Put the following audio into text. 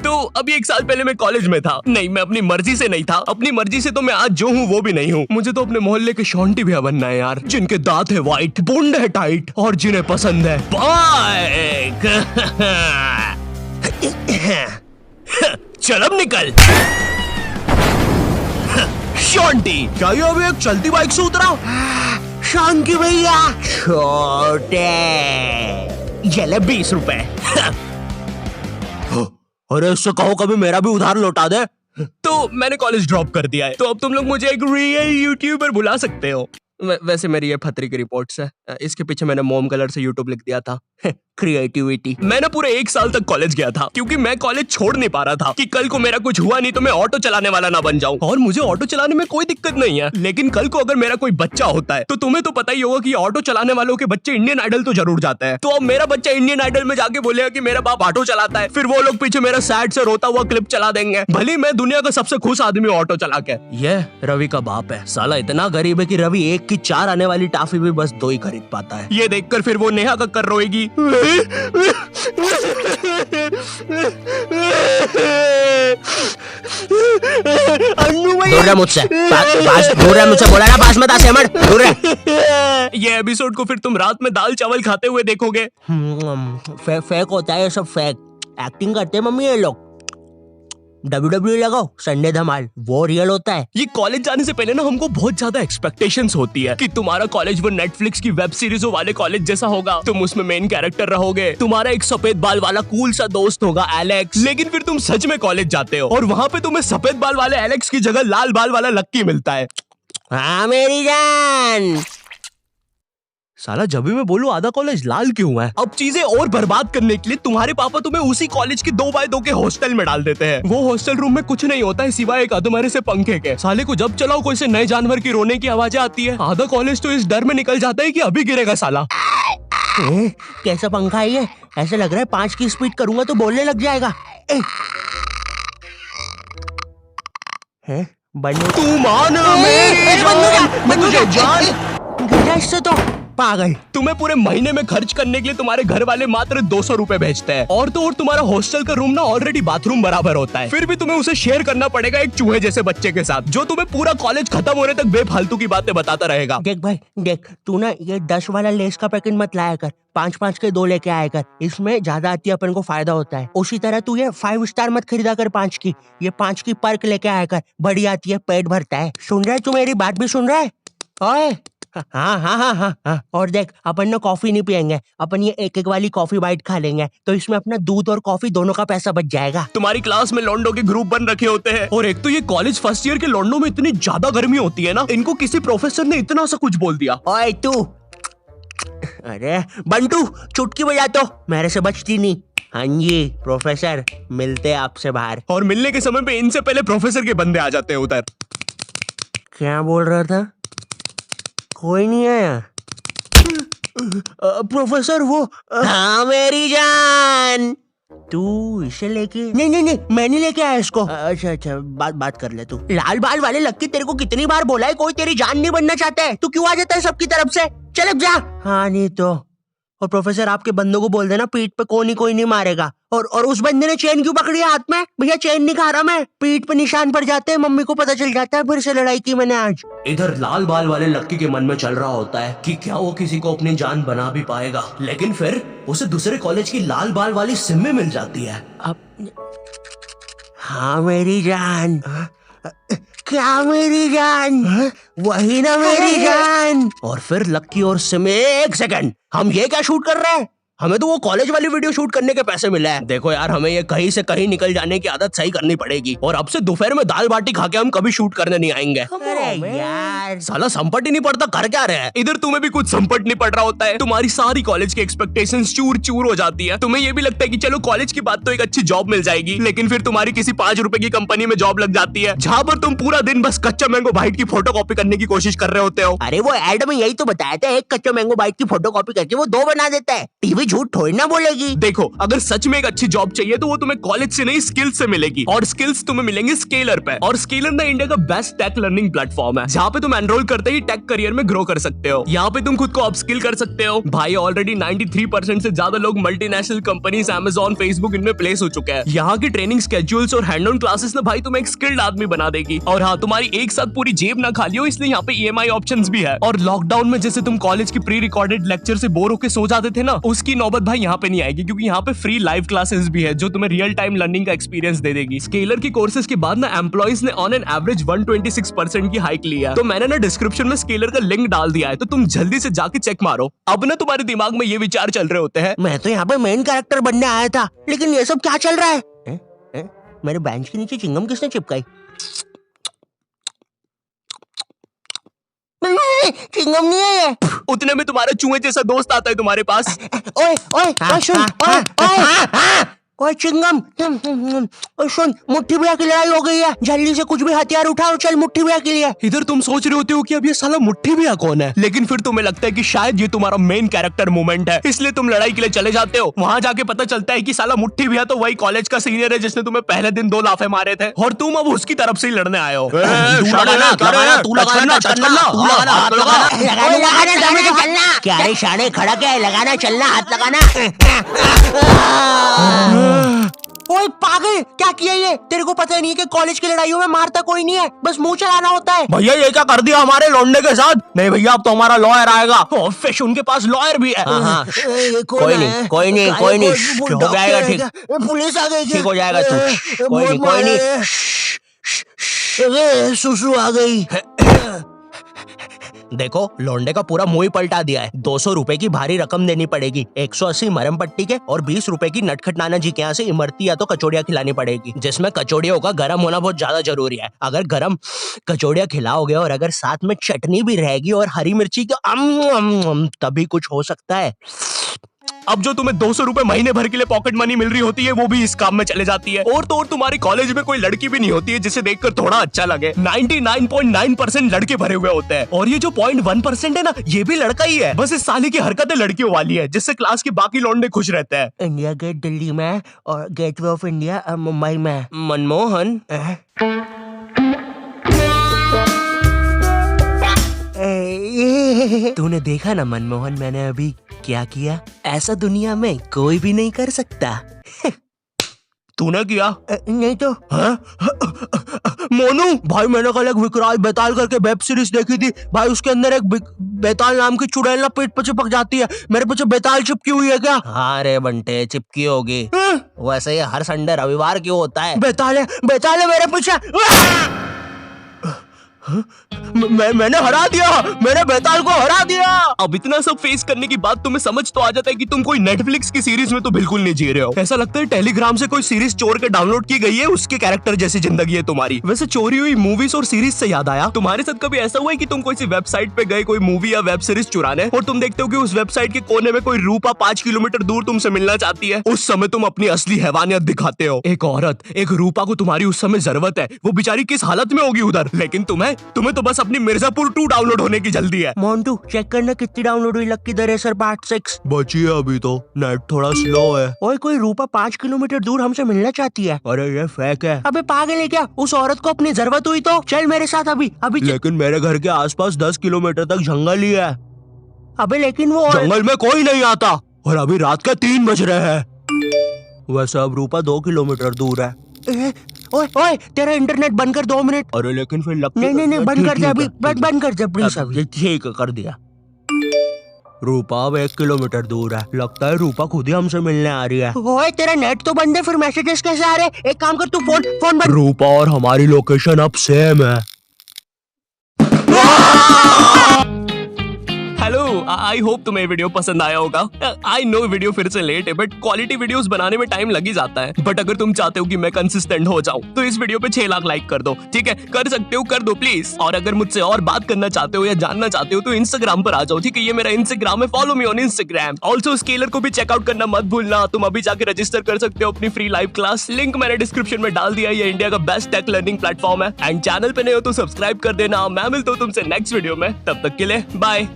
तो अभी 1 साल पहले मैं कॉलेज में था। नहीं, मैं अपनी मर्जी से नहीं था। अपनी मर्जी से तो मैं आज जो हूँ वो भी नहीं हूँ। मुझे तो अपने मोहल्ले के शॉन्टी भैया बनना है यार, जिनके दांत है व्हाइट, बूंद है टाइट और जिन्हें पसंद है बाइक। चल अब निकल शॉन्टी। क्या ये अभी एक चलती बाइक से उतरा? शांति भैया, छोटे ये ले 20 रुपए। अरे इससे कहो कभी मेरा भी उधार लौटा दे। तो मैंने कॉलेज ड्रॉप कर दिया है, तो अब तुम लोग मुझे एक रियल यूट्यूबर बुला सकते हो। वैसे मेरी ये फतरी की रिपोर्ट्स है। इसके पीछे मैंने मोम कलर से यूट्यूब लिख दिया था। क्रिएटिविटी। मैंने पूरे 1 साल तक कॉलेज गया था, क्योंकि मैं कॉलेज छोड़ नहीं पा रहा था कि कल को मेरा कुछ हुआ नहीं तो मैं ऑटो चलाने वाला ना बन जाऊं। और मुझे ऑटो चलाने में कोई दिक्कत नहीं है, लेकिन कल को अगर मेरा कोई बच्चा होता है तो तुम्हें तो पता ही होगा कि ऑटो चलाने वालों के बच्चे इंडियन आइडल तो जरूर जाते हैं। तो अब मेरा बच्चा इंडियन आइडल में जाके बोलेगा कि मेरा बाप ऑटो चलाता है, फिर वो लोग पीछे मेरा सैड से रोता हुआ क्लिप चला देंगे, भले मैं दुनिया का सबसे खुश आदमी ऑटो चला के। ये रवि का बाप है, साला इतना गरीब है कि रवि 1 की 4 आने वाली टाफी भी बस 2 ही खरीद पाता है। ये देखकर फिर वो नेहा कक्कर रोएगी। दूर रह मुझसे, दूर रह मुझसे, बोला ना पास मत आ सेमर, दूर रह। ये एपिसोड को फिर तुम रात में दाल चावल खाते हुए देखोगे। फेक होता है ये सब, फेक एक्टिंग करते हैं मम्मी ये लोग। WWE लगाओ, संडे धमाल, वो रियल होता है। ये कॉलेज जाने से पहले ना हमको बहुत ज्यादा एक्सपेक्टेशंस होती है कि तुम्हारा कॉलेज वो नेटफ्लिक्स की वेब सीरीजों वाले कॉलेज जैसा होगा, तुम उसमें मेन कैरेक्टर रहोगे, तुम्हारा एक सफेद बाल वाला कूल सा दोस्त होगा एलेक्स। लेकिन फिर तुम सच में कॉलेज जाते हो और वहाँ पे तुम्हें सफेद बाल वाले एलेक्स की जगह लाल बाल वाला लक्की मिलता है। हाँ मेरी जान। साला जब भी मैं बोलूं आधा कॉलेज लाल क्यों है। अब चीजें और बर्बाद करने के लिए तुम्हारे पापा तुम्हें उसी कॉलेज के 2x2 के हॉस्टल में डाल देते हैं। वो हॉस्टल रूम में कुछ नहीं होता है सिवाय एक अधमरे से पंखे के। साले को जब चलाओ कोई से नए जानवर की रोने की आवाजें आती है। आधा कॉलेज तो इस डर में निकल जाता है कि अभी गिरेगा साला। कैसा पंखा है ये? ऐसा लग रहा है 5 की स्पीड करूंगा तो बोलने लग जाएगा। बंदूक तू मान मुझे जान इससे तो पागल। तुम्हें पूरे महीने में खर्च करने के लिए तुम्हारे घर वाले मात्र 200 रुपए भेजते हैं, और तो और तुम्हारा हॉस्टल का रूम ना ऑलरेडी बाथरूम बराबर होता है, फिर भी तुम्हें उसे शेयर करना पड़ेगा एक चूहे जैसे बच्चे के साथ, जो तुम्हें पूरा कॉलेज खत्म होने तक बेफालतू की बातें बताता रहेगा। देख भाई देख, तू ना ये 10 वाला लेस का पैकेट मत लाया कर, 5-5 के 2 लेके आया कर, इसमें ज्यादा आती है, अपन को फायदा होता है। उसी तरह तू ये 5 स्टार मत खरीदा कर 5 की, ये 5 की पर्क लेके आया कर, बड़ी आती है, पेट भरता है। सुन रहा है तू? मेरी बात भी सुन रहा है? ओए हाँ। और देख, अपन ना कॉफी नहीं पियेंगे, अपन ये 1-1 वाली कॉफी बाइट खा लेंगे, तो इसमें अपना दूध और कॉफी दोनों का पैसा बच जाएगा। तुम्हारी क्लास में लॉन्डो के ग्रुप बन रखे होते हैं, और एक तो ये कॉलेज फर्स्ट ईयर के लॉन्डो में इतनी ज्यादा गर्मी होती है ना, इनको किसी प्रोफेसर ने इतना सा कुछ बोल दिया। ओए तू, अरे बंटू चुटकी बजा तो, मेरे से बचती नहीं। हाँ जी प्रोफेसर, मिलते आपसे बाहर। और मिलने के समय पे इनसे पहले प्रोफेसर के बंदे आ जाते हैं उधर। क्या बोल रहा था? कोई नहीं आया? प्रोफेसर वो हाँ मेरी जान, तू इसे लेके? नहीं मैं नहीं लेके आया इसको। अच्छा बात कर ले तू। लाल बाल वाले लक्की, तेरे को कितनी बार बोला है कोई तेरी जान नहीं बनना चाहता है, तू क्यों आ जाता है सबकी तरफ से? चल अब जा। हाँ नहीं तो। और प्रोफेसर आपके बंदों को बोल देना पीठ पे कोई नहीं मारेगा। और उस बंदे ने चेन क्यों पकड़ी है हाथ में? भैया चेन नहीं खा रहा मैं, पीठ पे निशान पड़ जाते हैं, मम्मी को पता चल जाता है, फिर से लड़ाई की मैंने आज। इधर लाल बाल वाले लक्की के मन में चल रहा होता है कि क्या वो किसी को अपनी जान बना भी पाएगा, लेकिन फिर उसे दूसरे कॉलेज की लाल बाल वाली सिम्मी मिल जाती है। अब हाँ मेरी जान। क्या मेरी जान? वही ना मेरी जान। और फिर लक्की और सिम्मी, 1 सेकंड, हम ये क्या शूट कर रहे हैं? हमें तो वो कॉलेज वाली वीडियो शूट करने के पैसे मिले हैं। देखो यार, हमें ये कहीं से कहीं निकल जाने की आदत सही करनी पड़ेगी, और अब से दोपहर में दाल बाटी खा के हम कभी शूट करने नहीं आएंगे। अरे यार साला संपट ही नहीं पड़ता, कर क्या रहे हैं? इधर तुम्हें भी कुछ संपट नहीं पड़ रहा होता है, तुम्हारी सारी कॉलेज की एक्सपेक्टेशंस चूर चूर हो जाती है। तुम्हें ये भी लगता है कि चलो कॉलेज की बात तो एक अच्छी जॉब मिल जाएगी, लेकिन फिर तुम्हारी किसी 5 रुपए की कंपनी में जॉब लग जाती है, जहाँ पर तुम पूरा दिन बस कच्चा मैंगो बाइट की फोटो कॉपी करने की कोशिश कर रहे होते हो। अरे वो एड में यही तो बताया था, एक कच्चा मैंगो बाइट की फोटो कॉपी करके वो 2 बना देता है। टीवी झूठ थोड़ी ना बोलेगी। देखो, अगर सच में एक अच्छी जॉब चाहिए तो वो तुम्हें कॉलेज से नहीं स्किल्स से मिलेगी, और स्किल्स तुम्हें मिलेंगे स्केलर पे। और स्केलर ना इंडिया का बेस्ट टेक लर्निंग प्लेटफॉर्म है, जहाँ पे तुम एनरोल करते ही टेक करियर में ग्रो कर सकते हो। यहाँ पे तुम खुद को अपस्किल कर सकते हो। भाई ऑलरेडी 93% से ज्यादा लोग मल्टीनेशनल कंपनीज, Amazon, फेसबुक इनमें प्लेस हो चुके हैं। यहाँ की ट्रेनिंग स्केड्यूल्स और हैंड ऑन क्लासेस ना भाई तुम्हें एक स्किल्ड आदमी बना देगी। और हाँ, तुम्हारी एक साथ पूरी जेब ना खाली हो, इसलिए यहाँ पे EMI ऑप्शंस भी है। और लॉकडाउन में जैसे तुम कॉलेज की प्री रिकॉर्डेड लेक्चर से बोर होकर सो जाते थे ना, उसकी नौबत भाई यहाँ पे नहीं आएगी, क्योंकि यहाँ पे फ्री लाइव क्लासेस भी है जो तुम्हें रियल टाइम लर्निंग का एक्सपीरियंस दे देगी। स्केलर की कोर्सेज के बाद ना एम्प्लॉइज ने ऑन एन एवरेज 126% की हाइक लिया है। तो मैंने ना डिस्क्रिप्शन में स्केलर का लिंक डाल दिया है, तो तुम जल्दी से जाके चेक मारो। अब ना तुम्हारे दिमाग में ये विचार चल रहे होते हैं, मैं तो यहाँ पे मेन कैरेक्टर बनने आया था, लेकिन ये सब क्या चल रहा है? मेरे बेंच के नीचे चिंगम किसने चिपकाई? चिंगम नहीं है ये। उतने में तुम्हारा चूहे जैसा दोस्त आता है तुम्हारे पास। ओए ओए ओए सुन, ओए ओए ओए चिंगम, ओए सुन, मुट्ठी भैया की लड़ाई हो गई है, जल्दी से कुछ भी हथियार उठाओ, चल मुट्ठी भैया के लिए। इधर तुम सोच रहे होते हो कि अब ये साला मुट्ठी भैया कौन है, लेकिन फिर तुम्हें लगता है कि शायद ये तुम्हारा मेन कैरेक्टर मोमेंट है, इसलिए तुम लड़ाई के लिए चले जाते हो। वहाँ जाके पता चलता है कि साला मुट्ठी भैया तो वही कॉलेज का सीनियर है जिसने तुम्हें पहले दिन 2 लाफे मारे थे, और तुम अब उसकी तरफ से ही लड़ने आए हो। क्या रे शाने, खड़ा क्या है? लगाना, चलना, हाथ लगाना। ओए पागल, क्या किया ये? तेरे को पता नहीं है कि कॉलेज की लड़ाइयों में मारता कोई नहीं है, बस मुंह चलाना होता है। भैया ये क्या कर दिया हमारे लौंडे के साथ? नहीं भैया, अब तो हमारा लॉयर आएगा। फिश उनके पास लॉयर भी है। कोई नहीं, कोई नहीं, कोई नहीं, हो जाएगा ठीक। पुलिस आ गई, ठीक हो जाएगा तू, कोई नहीं, कोई नहीं। सुसु आ गई। देखो, लौंडे का पूरा मुंह ही पलटा दिया है। 200 रुपए की भारी रकम देनी पड़ेगी, 180 मरम पट्टी के और 20 रुपए की नटखट नाना जी के यहाँ से इमरती या तो कचौड़ियाँ खिलानी पड़ेगी, जिसमें कचौड़ियों का गर्म होना बहुत ज्यादा जरूरी है। अगर गर्म कचौड़ियाँ खिलाओगे और अगर साथ में चटनी भी रहेगी और हरी मिर्ची की, तभी कुछ हो सकता है। अब जो तुम्हें 200 रुपए महीने भर के लिए पॉकेट मनी मिल रही होती है, वो भी इस काम में चले जाती है। और तो और तुम्हारी कॉलेज में कोई लड़की भी नहीं होती है जिसे देखकर थोड़ा अच्छा लगे। 99.9% लड़के भरे हुए होते हैं, और ये जो 0.1% है ना, ये भी लड़का ही है। बस इस साले की हरकतें लड़कियों वाली है, जिससे क्लास के बाकी लौंडे खुश रहते हैं। इंडिया गेट दिल्ली में और गेटवे ऑफ इंडिया मुंबई में। मनमोहन, तूने देखा ना मनमोहन, मैंने अभी क्या किया? ऐसा दुनिया में कोई भी नहीं कर सकता। तूने किया? नहीं तो। मोनू भाई, मैंने कल एक विकराल बेताल करके वेब सीरीज देखी थी भाई, उसके अंदर एक बेताल नाम की चुड़ैल ना पेट पे चिपक जाती है। मेरे पीछे बेताल चिपकी हुई है क्या? हाँ रे बंटे, चिपकी होगी। वैसे ये हर संडे रविवार क्यों होता है? बेताल है मेरे पीछे। मैंने हरा दिया, मैंने बेताल को हरा दिया। अब इतना सब फेस करने के बाद तुम्हें समझ तो आ जाता है कि तुम कोई नेटफ्लिक्स की सीरीज में तो बिल्कुल नहीं जी रहे हो। ऐसा लगता है टेलीग्राम से कोई सीरीज चोर के डाउनलोड की गई है, उसके कैरेक्टर जैसी जिंदगी है तुम्हारी। वैसे चोरी हुई मूवीज और सीरीज से याद आया, तुम्हारे साथ कभी ऐसा हुआ है कि तुम कोई सी वेबसाइट पे गए कोई मूवी या वेब सीरीज चुराने, और तुम देखते हो कि उस वेबसाइट के कोने में कोई रूपा 5 किलोमीटर दूर तुमसे मिलना चाहती है? उस समय तुम अपनी असली हैवानियत दिखाते हो। एक औरत, एक रूपा को तुम्हारी उस समय जरूरत है, वो बेचारी किस हालत में होगी उधर, लेकिन तुम्हें तो बस अपनी मिर्जापुर 2 डाउनलोड होने की जल्दी है। मोन्टू चेक करना कितनी डाउनलोड हुई लक्की द रेसर पार्ट 6। बची है अभी तो, नेट थोड़ा स्लो है। ओए कोई रूपा 5 किलोमीटर दूर हमसे मिलना चाहती है। अरे ये फेक है। अबे पागल है क्या? उस औरत को अपनी जरूरत हुई तो चल मेरे साथ अभी। लेकिन मेरे घर के आसपास 10 किलोमीटर तक जंगल ही है। अबे लेकिन वो जंगल में कोई नहीं आता, और अभी रात के 3 बज रहे हैं। वैसे अब रूपा 2 किलोमीटर दूर है। ओए ओए तेरा इंटरनेट बंद कर 2 मिनट। अरे लेकिन फिर लगता नहीं बंद कर दे अभी, बंद कर दे प्लीज अभी। ठीक कर दिया। रूपा अब 1 किलोमीटर दूर है, लगता है रूपा खुद ही हमसे मिलने आ रही है। ओए तेरा नेट तो बंद है, फिर मैसेजेस कैसे आ रहे? एक काम कर, तू फोन बंद। रूपा और हमारी लोकेशन अब सेम है। हेलो, आई होप तुम्हें वीडियो पसंद आया होगा। आई नो वीडियो फिर से लेट है, बट क्वालिटी वीडियोस बनाने में टाइम लग ही जाता है। बट अगर तुम चाहते हो कि मैं कंसिस्टेंट हो जाऊं, तो इस वीडियो पे 6 लाख लाइक कर दो। ठीक है, कर सकते हो, कर दो प्लीज। और अगर मुझसे और बात करना चाहते हो या जानना चाहते हो तो इंस्टाग्राम पर आ जाओ। ठीक है, ये मेरा इंस्टाग्राम है, follow me on Instagram. Also scalar को भी चेकआउट करना मत भूलना। तुम अभी जाके रजिस्टर कर सकते हो अपनी फ्री लाइव क्लास, लिंक मैंने डिस्क्रिप्शन में डाल दिया। ये इंडिया का बेस्ट टेक लर्निंग प्लेटफॉर्म है। एंड चैनल पे नए हो तो सब्सक्राइब कर देना। मैं मिलता हूँ तुमसे नेक्स्ट वीडियो में, तब तक के लिए बाय।